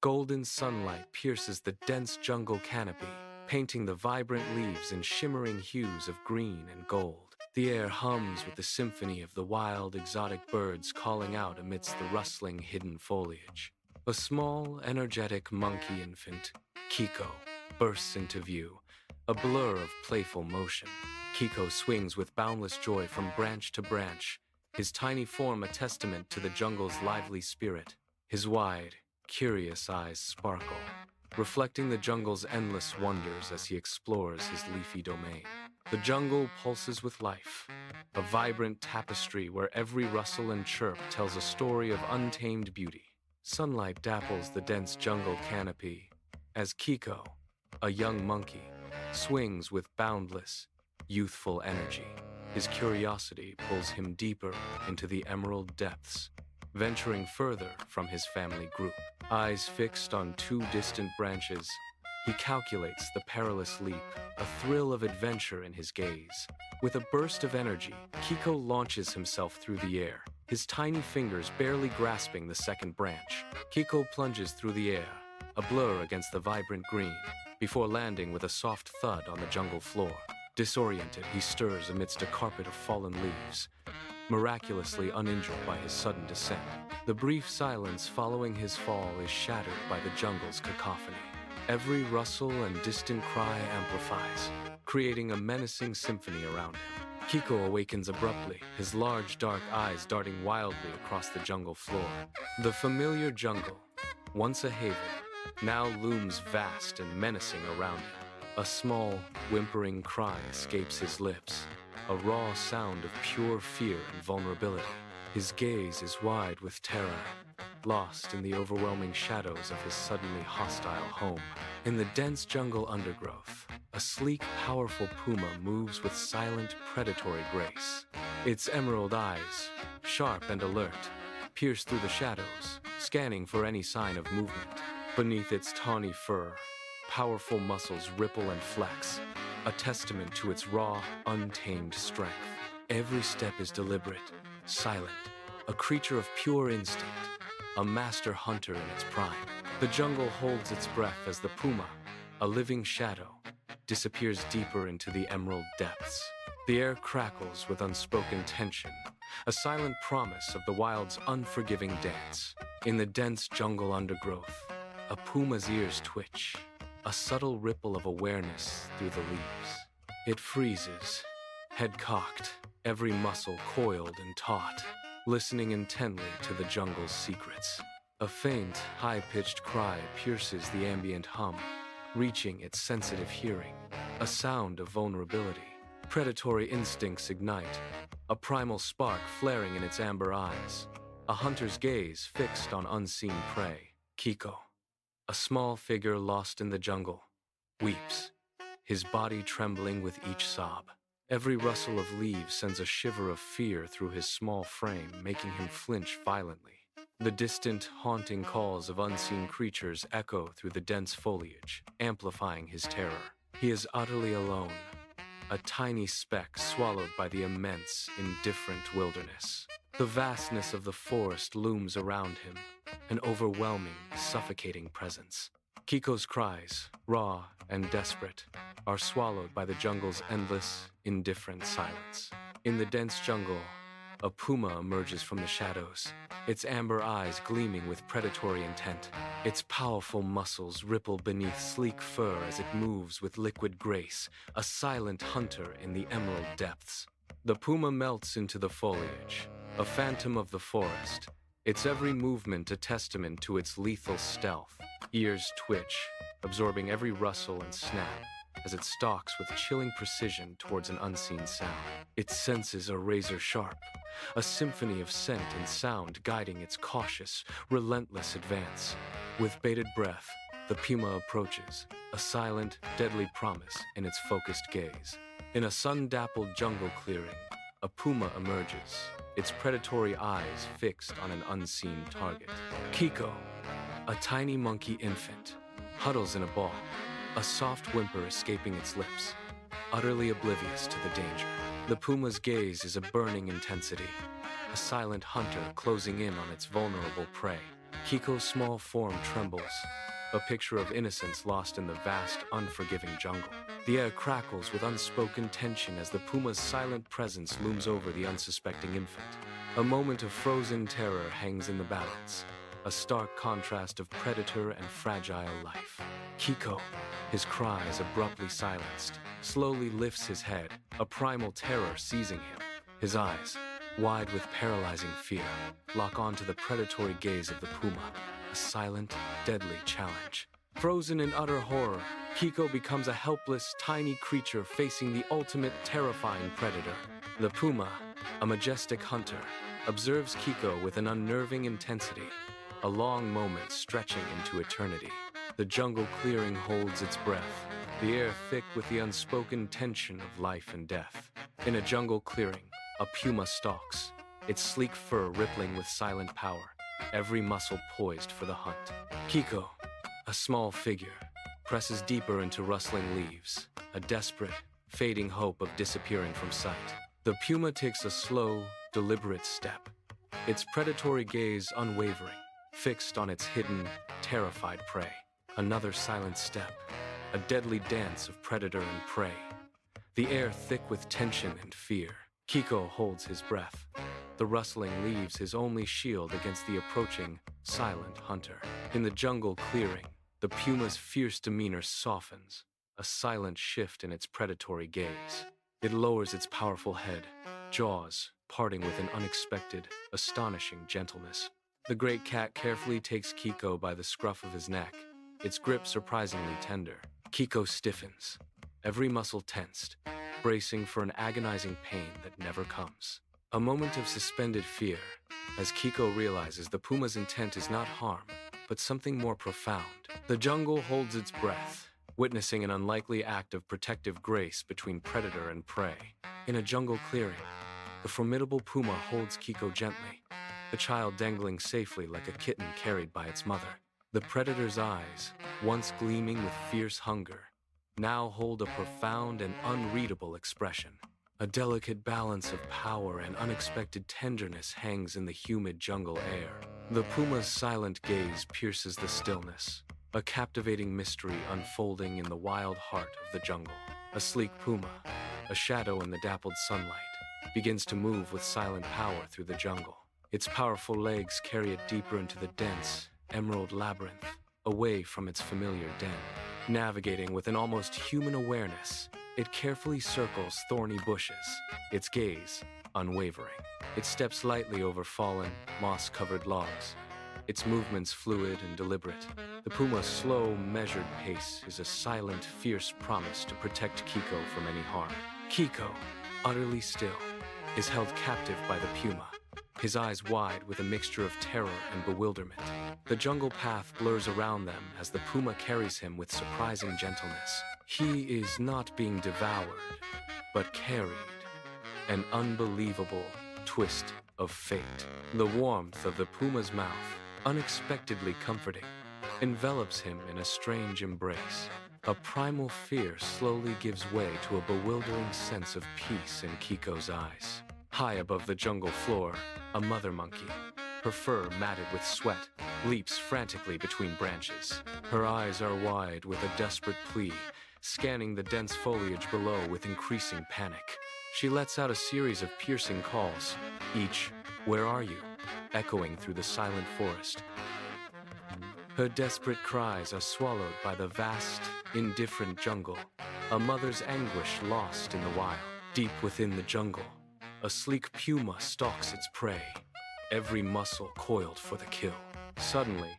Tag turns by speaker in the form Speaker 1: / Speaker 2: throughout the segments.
Speaker 1: Golden sunlight pierces the dense jungle canopy, painting the vibrant leaves in shimmering hues of green and gold. The air hums with the symphony of the wild, exotic birds calling out amidst the rustling, hidden foliage. A small, energetic monkey infant, Kiko, bursts into view, a blur of playful motion. Kiko swings with boundless joy from branch to branch, his tiny form a testament to the jungle's lively spirit. His wide, curious eyes sparkle, reflecting the jungle's endless wonders as he explores his leafy domain. The jungle pulses with life, a vibrant tapestry where every rustle and chirp tells a story of untamed beauty. Sunlight dapples the dense jungle canopy as Kiko, a young monkey, swings with boundless, youthful energy. His curiosity pulls him deeper into the emerald depths, venturing further from his family group. Eyes fixed on two distant branches, he calculates the perilous leap, a thrill of adventure in his gaze. With a burst of energy, Kiko launches himself through the air, his tiny fingers barely grasping the second branch. Kiko plunges through the air, a blur against the vibrant green, before landing with a soft thud on the jungle floor. Disoriented, he stirs amidst a carpet of fallen leaves, miraculously uninjured by his sudden descent. The brief silence following his fall is shattered by the jungle's cacophony. Every rustle and distant cry amplifies, creating a menacing symphony around him. Kiko awakens abruptly, his large dark eyes darting wildly across the jungle floor. The familiar jungle, once a haven, now looms vast and menacing around him. A small, whimpering cry escapes his lips, a raw sound of pure fear and vulnerability. His gaze is wide with terror, lost in the overwhelming shadows of his suddenly hostile home. In the dense jungle undergrowth, a sleek, powerful puma moves with silent, predatory grace. Its emerald eyes, sharp and alert, pierce through the shadows, scanning for any sign of movement. Beneath its tawny fur, powerful muscles ripple and flex, a testament to its raw, untamed strength. Every step is deliberate, silent, a creature of pure instinct, a master hunter in its prime. The jungle holds its breath as the puma, a living shadow, disappears deeper into the emerald depths. The air crackles with unspoken tension, a silent promise of the wild's unforgiving dance. In the dense jungle undergrowth, a puma's ears twitch, a subtle ripple of awareness through the leaves. It freezes, head cocked, every muscle coiled and taut, listening intently to the jungle's secrets. A faint, high-pitched cry pierces the ambient hum, reaching its sensitive hearing. A sound of vulnerability. Predatory instincts ignite, a primal spark flaring in its amber eyes. A hunter's gaze fixed on unseen prey. Kiko, a small figure lost in the jungle, weeps, his body trembling with each sob. Every rustle of leaves sends a shiver of fear through his small frame, making him flinch violently. The distant, haunting calls of unseen creatures echo through the dense foliage, amplifying his terror. He is utterly alone, a tiny speck swallowed by the immense, indifferent wilderness. The vastness of the forest looms around him, an overwhelming, suffocating presence. Kiko's cries, raw and desperate, are swallowed by the jungle's endless, indifferent silence. In the dense jungle, a puma emerges from the shadows, its amber eyes gleaming with predatory intent. Its powerful muscles ripple beneath sleek fur as it moves with liquid grace, a silent hunter in the emerald depths. The puma melts into the foliage, a phantom of the forest, its every movement a testament to its lethal stealth. Ears twitch, absorbing every rustle and snap, as it stalks with chilling precision towards an unseen sound. Its senses are razor sharp, a symphony of scent and sound guiding its cautious, relentless advance. With bated breath, the puma approaches, a silent, deadly promise in its focused gaze. In a sun-dappled jungle clearing, a puma emerges, its predatory eyes fixed on an unseen target. Kiko, a tiny monkey infant, huddles in a ball, a soft whimper escaping its lips, utterly oblivious to the danger. The puma's gaze is a burning intensity, a silent hunter closing in on its vulnerable prey. Kiko's small form trembles, a picture of innocence lost in the vast, unforgiving jungle. The air crackles with unspoken tension as the puma's silent presence looms over the unsuspecting infant. A moment of frozen terror hangs in the balance, a stark contrast of predator and fragile life. Kiko, his cries abruptly silenced, slowly lifts his head, a primal terror seizing him. His eyes, wide with paralyzing fear, lock onto the predatory gaze of the puma, a silent, deadly challenge. Frozen in utter horror, Kiko becomes a helpless, tiny creature facing the ultimate terrifying predator. The puma, a majestic hunter, observes Kiko with an unnerving intensity, a long moment stretching into eternity. The jungle clearing holds its breath, the air thick with the unspoken tension of life and death. In a jungle clearing, a puma stalks, its sleek fur rippling with silent power, every muscle poised for the hunt. Kiko, a small figure, presses deeper into rustling leaves, a desperate, fading hope of disappearing from sight. The puma takes a slow, deliberate step, its predatory gaze unwavering, fixed on its hidden, terrified prey. Another silent step, a deadly dance of predator and prey, the air thick with tension and fear. Kiko holds his breath, the rustling leaves his only shield against the approaching, silent hunter. In the jungle clearing, the puma's fierce demeanor softens, a silent shift in its predatory gaze. It lowers its powerful head, jaws parting with an unexpected, astonishing gentleness. The great cat carefully takes Kiko by the scruff of his neck, its grip surprisingly tender. Kiko stiffens, every muscle tensed, bracing for an agonizing pain that never comes. A moment of suspended fear, as Kiko realizes the puma's intent is not harm, but something more profound. The jungle holds its breath, witnessing an unlikely act of protective grace between predator and prey. In a jungle clearing, the formidable puma holds Kiko gently, the child dangling safely like a kitten carried by its mother. The predator's eyes, once gleaming with fierce hunger, now hold a profound and unreadable expression. A delicate balance of power and unexpected tenderness hangs in the humid jungle air. The puma's silent gaze pierces the stillness, a captivating mystery unfolding in the wild heart of the jungle. A sleek puma, a shadow in the dappled sunlight, begins to move with silent power through the jungle. Its powerful legs carry it deeper into the dense, emerald labyrinth, away from its familiar den. Navigating with an almost human awareness, it carefully circles thorny bushes, its gaze unwavering. It steps lightly over fallen, moss-covered logs, its movements fluid and deliberate. The puma's slow, measured pace is a silent, fierce promise to protect Kiko from any harm. Kiko, utterly still, is held captive by the puma, his eyes wide with a mixture of terror and bewilderment. The jungle path blurs around them as the puma carries him with surprising gentleness. He is not being devoured, but carried. An unbelievable twist of fate. The warmth of the puma's mouth, unexpectedly comforting, envelops him in a strange embrace. A primal fear slowly gives way to a bewildering sense of peace in Kiko's eyes. High above the jungle floor, a mother monkey, her fur matted with sweat, leaps frantically between branches. Her eyes are wide with a desperate plea, scanning the dense foliage below with increasing panic. She lets out a series of piercing calls, each, "Where are you?" echoing through the silent forest. Her desperate cries are swallowed by the vast, indifferent jungle, a mother's anguish lost in the wild. Deep within the jungle, a sleek puma stalks its prey, every muscle coiled for the kill. Suddenly,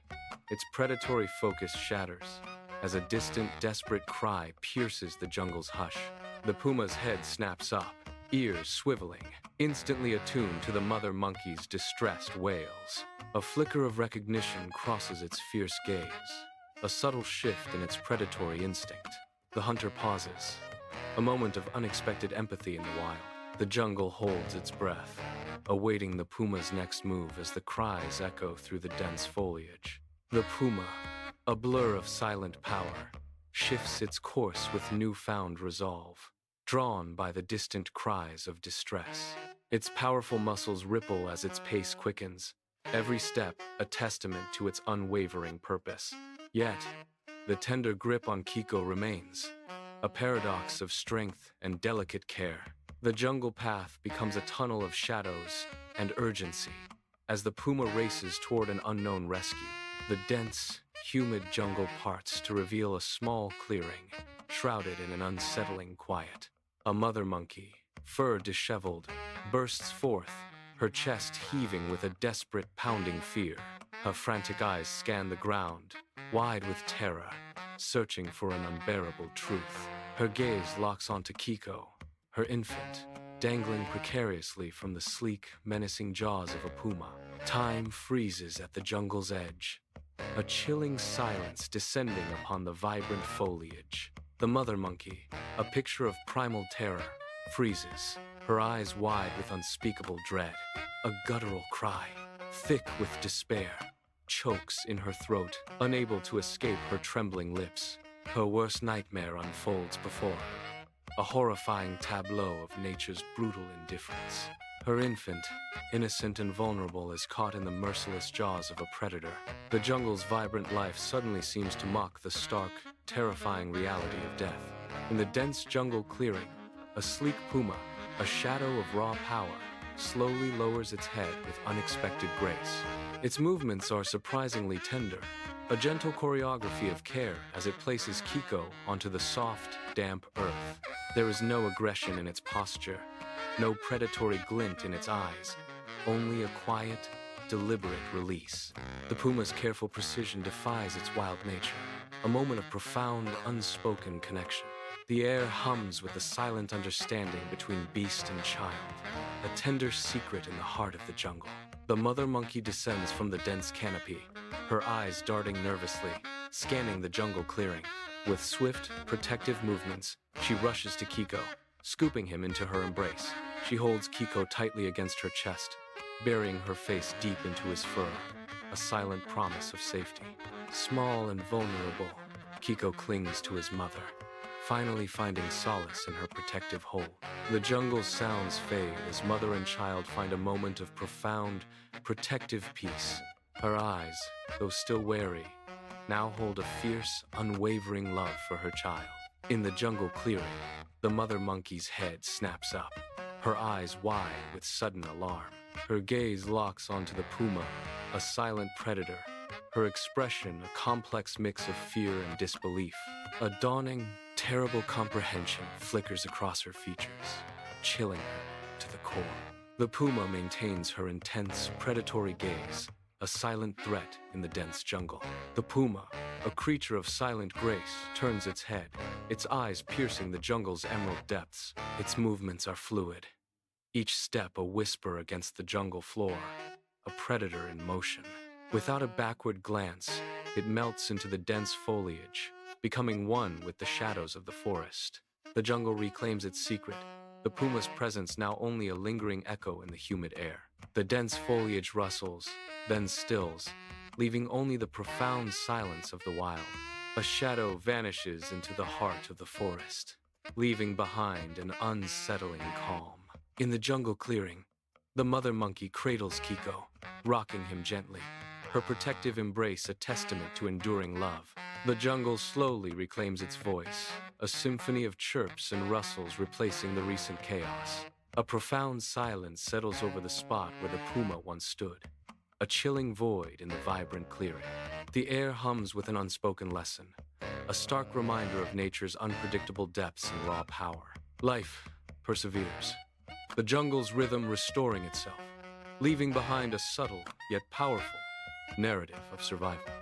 Speaker 1: its predatory focus shatters, as a distant, desperate cry pierces the jungle's hush. The puma's head snaps up, ears swiveling, instantly attuned to the mother monkey's distressed wails. A flicker of recognition crosses its fierce gaze, a subtle shift in its predatory instinct. The hunter pauses, a moment of unexpected empathy in the wild. The jungle holds its breath, awaiting the puma's next move as the cries echo through the dense foliage. The puma, a blur of silent power, shifts its course with newfound resolve, drawn by the distant cries of distress. Its powerful muscles ripple as its pace quickens, every step a testament to its unwavering purpose. Yet, the tender grip on Kiko remains, a paradox of strength and delicate care. The jungle path becomes a tunnel of shadows and urgency as the puma races toward an unknown rescue. The dense, humid jungle parts to reveal a small clearing, shrouded in an unsettling quiet. A mother monkey, fur disheveled, bursts forth, her chest heaving with a desperate pounding fear. Her frantic eyes scan the ground, wide with terror, searching for an unbearable truth. Her gaze locks onto Kiko, her infant, dangling precariously from the sleek, menacing jaws of a puma. Time freezes at the jungle's edge, a chilling silence descending upon the vibrant foliage. The mother monkey, a picture of primal terror, freezes, her eyes wide with unspeakable dread. A guttural cry, thick with despair, chokes in her throat, unable to escape her trembling lips. Her worst nightmare unfolds before her, a horrifying tableau of nature's brutal indifference. Her infant, innocent and vulnerable, is caught in the merciless jaws of a predator. The jungle's vibrant life suddenly seems to mock the stark, terrifying reality of death. In the dense jungle clearing, a sleek puma, a shadow of raw power, slowly lowers its head with unexpected grace. Its movements are surprisingly tender, a gentle choreography of care as it places Kiko onto the soft, damp earth. There is no aggression in its posture, no predatory glint in its eyes, only a quiet, deliberate release. The puma's careful precision defies its wild nature, a moment of profound, unspoken connection. The air hums with the silent understanding between beast and child, a tender secret in the heart of the jungle. The mother monkey descends from the dense canopy, her eyes darting nervously, scanning the jungle clearing. With swift, protective movements, she rushes to Kiko, scooping him into her embrace. She holds Kiko tightly against her chest, burying her face deep into his fur, a silent promise of safety. Small and vulnerable, Kiko clings to his mother, finally finding solace in her protective hold. The jungle's sounds fade as mother and child find a moment of profound, protective peace. Her eyes, though still wary, now hold a fierce, unwavering love for her child. In the jungle clearing, the mother monkey's head snaps up, her eyes wide with sudden alarm. Her gaze locks onto the puma, a silent predator, her expression a complex mix of fear and disbelief. A dawning, terrible comprehension flickers across her features, chilling her to the core. The puma maintains her intense, predatory gaze, a silent threat in the dense jungle. The puma, a creature of silent grace, turns its head, its eyes piercing the jungle's emerald depths. Its movements are fluid, each step a whisper against the jungle floor, a predator in motion. Without a backward glance, it melts into the dense foliage, becoming one with the shadows of the forest. The jungle reclaims its secret, the puma's presence now only a lingering echo in the humid air. The dense foliage rustles, then stills, leaving only the profound silence of the wild. A shadow vanishes into the heart of the forest, leaving behind an unsettling calm. In the jungle clearing, the mother monkey cradles Kiko, rocking him gently, her protective embrace a testament to enduring love. The jungle slowly reclaims its voice, a symphony of chirps and rustles replacing the recent chaos. A profound silence settles over the spot where the puma once stood, a chilling void in the vibrant clearing. The air hums with an unspoken lesson, a stark reminder of nature's unpredictable depths and raw power. Life perseveres, the jungle's rhythm restoring itself, leaving behind a subtle yet powerful narrative of survival.